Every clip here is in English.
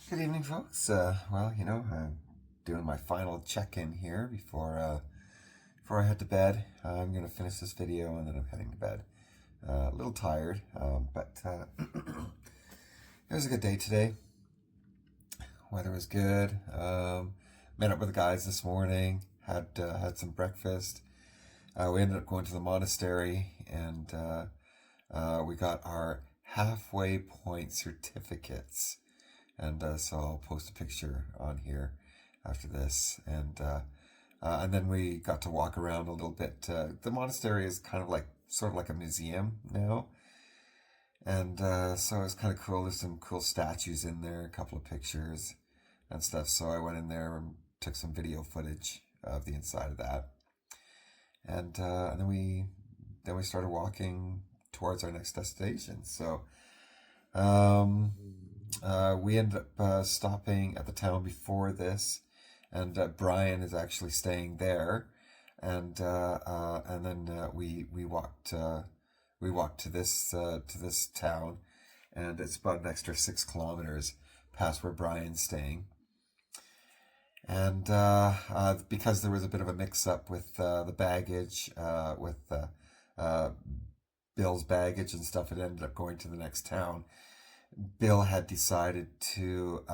Good evening, folks. I'm doing my final check-in here before I head to bed. I'm gonna finish this video and then I'm heading to bed. A little tired, but it was a good day today. Weather was good. Met up with the guys this morning. Had some breakfast. We ended up going to the monastery and we got our halfway point certificates. So I'll post a picture on here after this, and then we got to walk around a little bit. The monastery is kind of sort of like a museum now, and so it's kind of cool. There's some cool statues in there, a couple of pictures and stuff. So I went in there and took some video footage of the inside of that, and then we started walking towards our next destination. So. Um, we ended up stopping at the town before this, and Brian is actually staying there, and then we walked to this town, and it's about an extra 6 kilometers past where Brian's staying, and because there was a bit of a mix up with the baggage with uh, Bill's baggage and stuff, it ended up going to the next town. Bill had decided to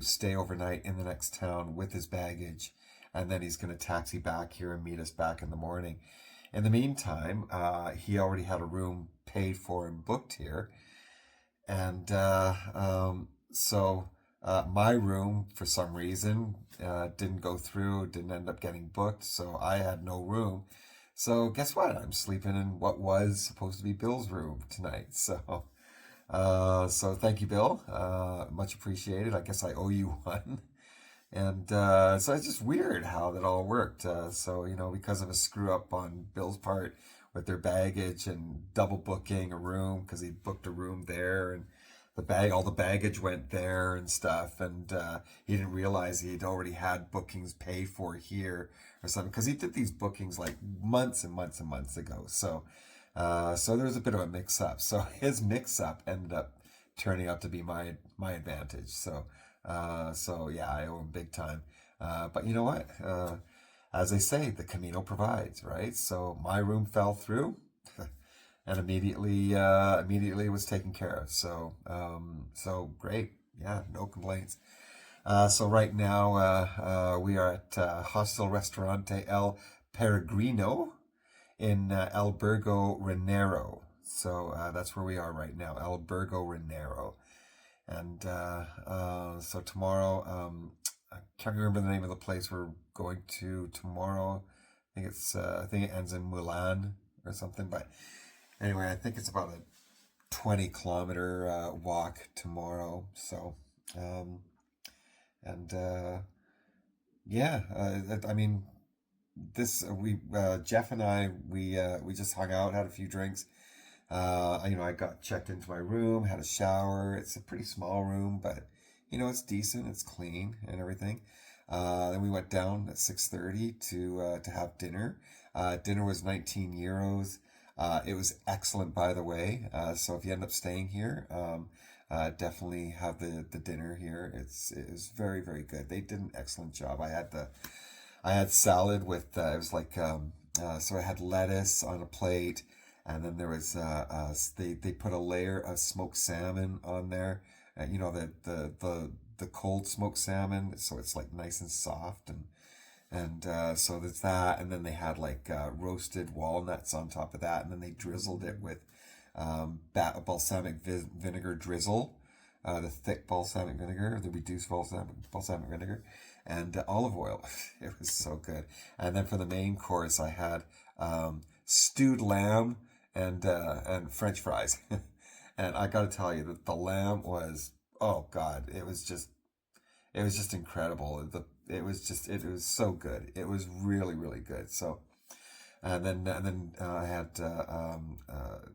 stay overnight in the next town with his baggage, and then he's going to taxi back here and meet us back in the morning. In the meantime, he already had a room paid for and booked here, and my room for some reason didn't go through, didn't end up getting booked, so I had no room. So guess what? I'm sleeping in what was supposed to be Bill's room tonight. So thank you, Bill. Much appreciated. I guess I owe you one. And so it's just weird how that all worked. Because of a screw up on Bill's part with their baggage and double booking a room because he booked a room there and all the baggage went there and stuff, and he didn't realize he'd already had bookings paid for here or something because he did these bookings like months and months and months ago. So there was a bit of a mix-up. So his mix-up ended up turning out to be my advantage. So yeah, I owe him big time. But you know what? As they say, the Camino provides, right? So my room fell through, and immediately it was taken care of. So great. Yeah, no complaints. So right now we are at Hostel Restaurante El Peregrino in Albergo Renero. So that's where we are right now, Albergo Renero. And so tomorrow, I can't remember the name of the place we're going to tomorrow. I think it ends in Milan or something. But anyway, I think it's about a 20-kilometer walk tomorrow. So, and yeah, I mean, Jeff and I we just hung out, had a few drinks. I got checked into my room, had a shower. It's a pretty small room, but it's decent, it's clean and everything. Then we went down at 6:30 to have dinner. Dinner was 19 euros. It was excellent, by the way. So if you end up staying here, definitely have the dinner here. It was very, very good. They did an excellent job. I had salad with it was like so I had lettuce on a plate, and then there was they put a layer of smoked salmon on there. The cold smoked salmon, so it's like nice and soft, and so there's that, and then they had like roasted walnuts on top of that, and then they drizzled it with balsamic vinegar drizzle, the thick balsamic vinegar, the reduced balsamic vinegar, and olive oil. It was so good. And then for the main course, I had stewed lamb and French fries. And I got to tell you that the lamb was, oh God, it was just incredible. It was so good. It was really, really good. So and then I had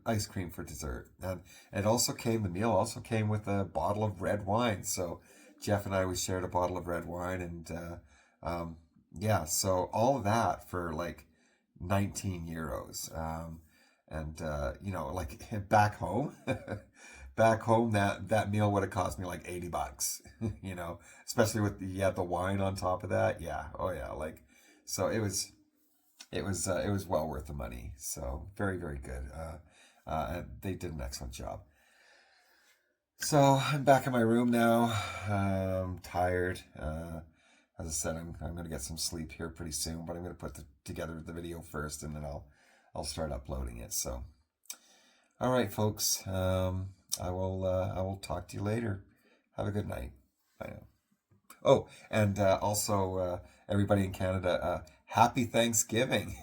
ice cream for dessert, and the meal also came with a bottle of red wine. So Jeff and we shared a bottle of red wine, and yeah, so all of that for like 19 euros. And like back home, back home, that meal would have cost me like $80, you know, especially with the wine on top of that. Yeah, oh yeah, like so it was well worth the money. So very very good. And they did an excellent job. So I'm back in my room now. Tired. As I said, I'm gonna get some sleep here pretty soon, but I'm gonna put together the video first, and then I'll start uploading it. So, all right, folks. I will talk to you later. Have a good night. Bye now. Oh, and also everybody in Canada, happy Thanksgiving.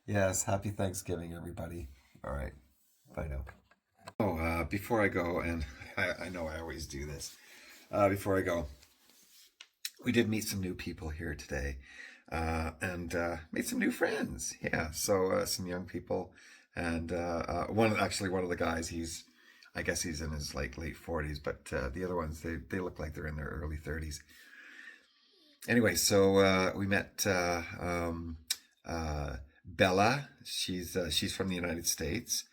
Yes, happy Thanksgiving, everybody. All right. Bye now. Oh, before I go, and I know I always do this. Before I go, we did meet some new people here today, and made some new friends. Yeah, so some young people, and one of the guys, I guess he's in his like late 40s, but the other ones they look like they're in their early 30s. Anyway, so we met Bella. She's from the United States.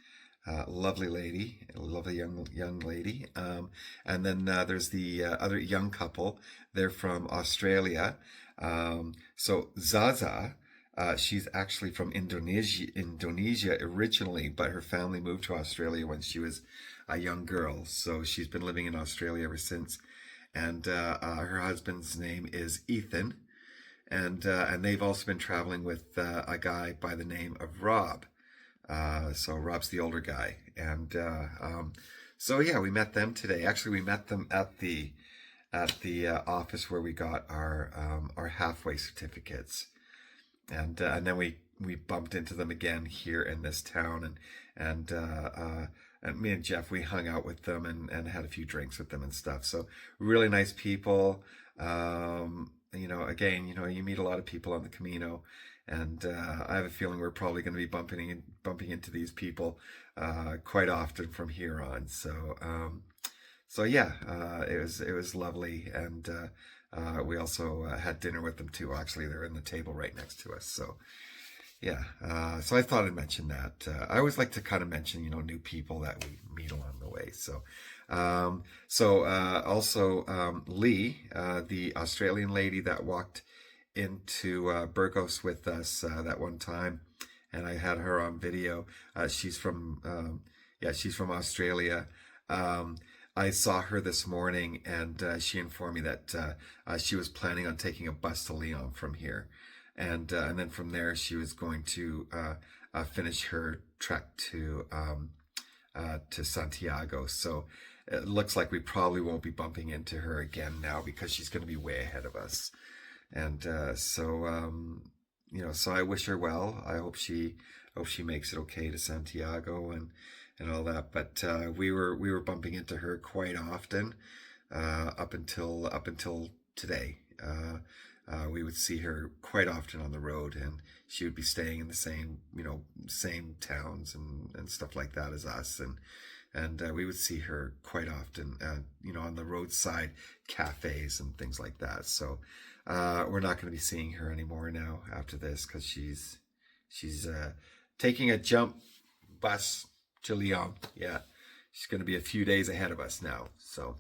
Lovely lady, lovely young lady. And then there's the other young couple. They're from Australia. So Zaza, she's actually from Indonesia originally, but her family moved to Australia when she was a young girl. So she's been living in Australia ever since. And her husband's name is Ethan, and they've also been traveling with a guy by the name of Rob. So Rob's the older guy, and so yeah, we met them today. Actually, we met them at the office where we got our halfway certificates, and then we bumped into them again here in this town, and me and Jeff, we hung out with them and had a few drinks with them and stuff. So really nice people. You know, again, you know, you meet a lot of people on the Camino, and I have a feeling we're probably going to be bumping into these people quite often from here on. So yeah, it was lovely, and we also had dinner with them too. Actually, they're in the table right next to us. So yeah, so I thought I'd mention that. I always like to kind of mention, you know, new people that we meet along the way. Also Lee, the Australian lady that walked into Burgos with us that one time, and I had her on video. She's from Australia. I saw her this morning, and she informed me that she was planning on taking a bus to Leon from here, and then from there she was going to finish her trek to Santiago. So it looks like we probably won't be bumping into her again now because she's going to be way ahead of us. And you know, so I wish her well. I hope she makes it okay to Santiago and all that. But we were bumping into her quite often up until today. We would see her quite often on the road, and she would be staying in the same towns and stuff like that as us, and we would see her quite often, on the roadside cafes and things like that. So we're not going to be seeing her anymore now after this, because she's taking a jump bus to Lyon. Yeah, she's going to be a few days ahead of us now. So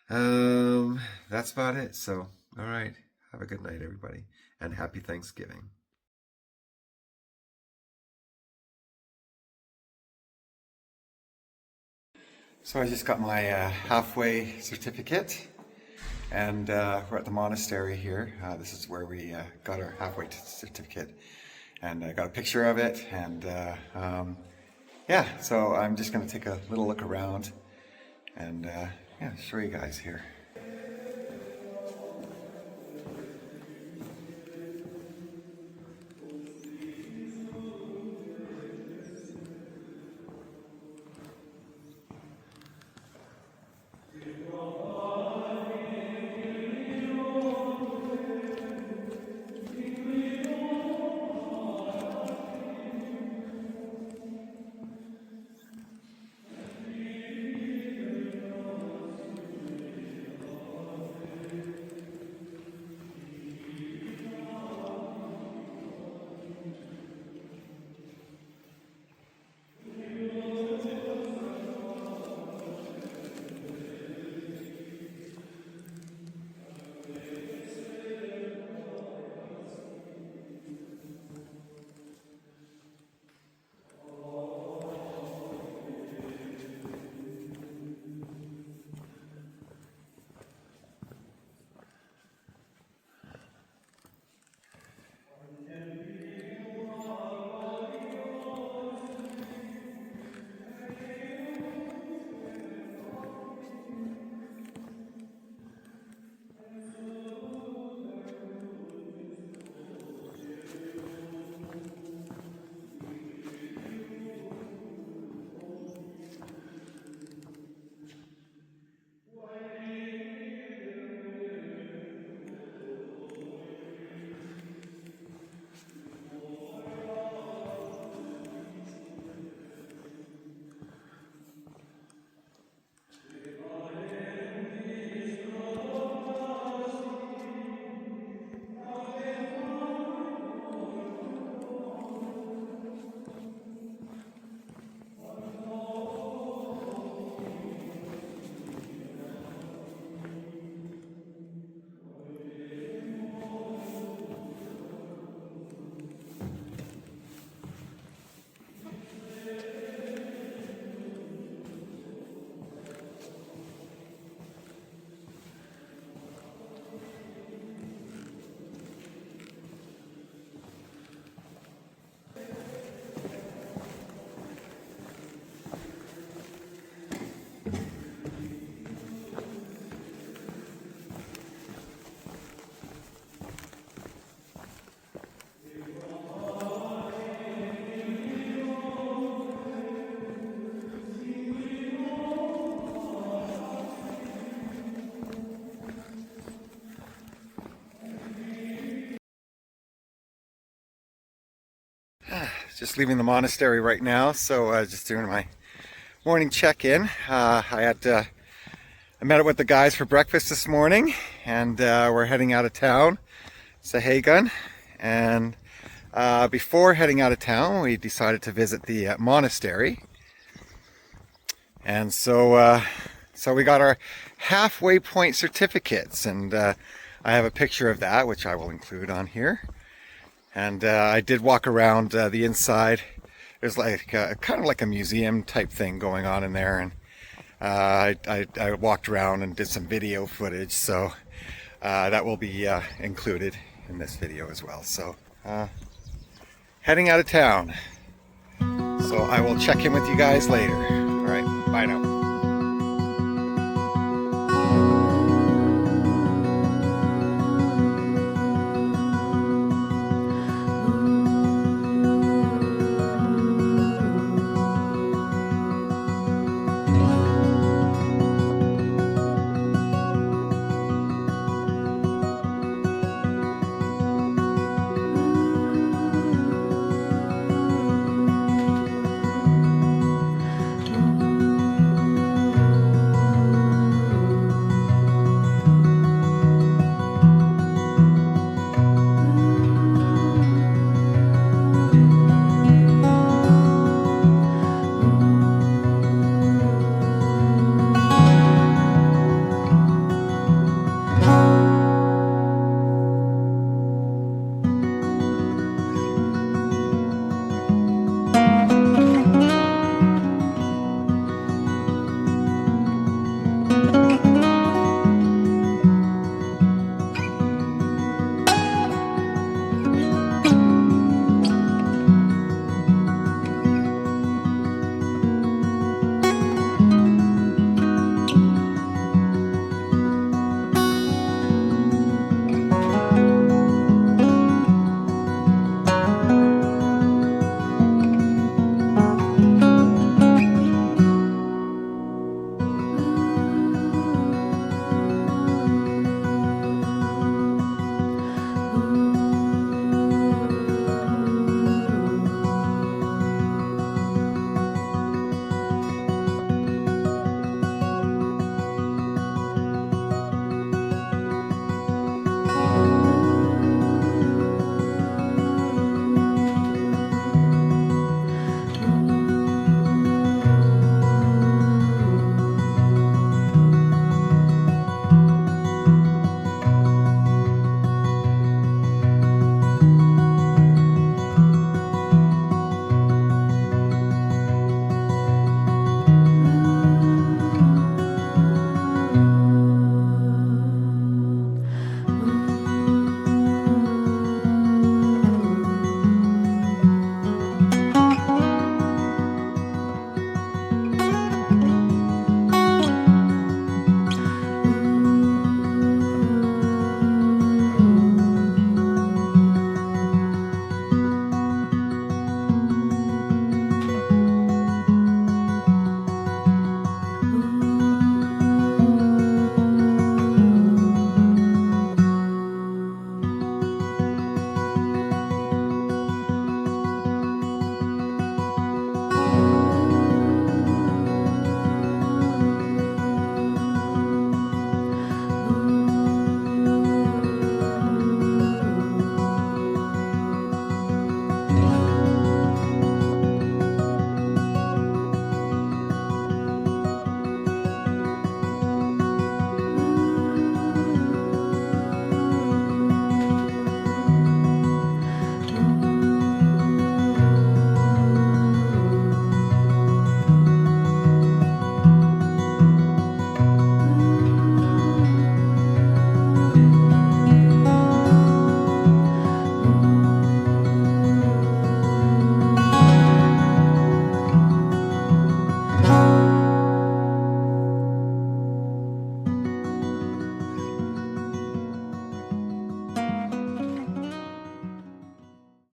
that's about it. So all right, have a good night, everybody, and happy Thanksgiving. So I just got my halfway certificate, and we're at the monastery here. This is where we got our halfway certificate, and I got a picture of it, and yeah, so I'm just going to take a little look around and yeah, show you guys here. Just leaving the monastery right now, so just doing my morning check-in. I met up with the guys for breakfast this morning, and we're heading out of town to Regan. And before heading out of town, we decided to visit the monastery. And so we got our halfway point certificates, and I have a picture of that, which I will include on here. And I did walk around the inside. There's like kind of like a museum type thing going on in there, and I walked around and did some video footage, so that will be included in this video as well. So heading out of town, so I will check in with you guys later. All right, bye now.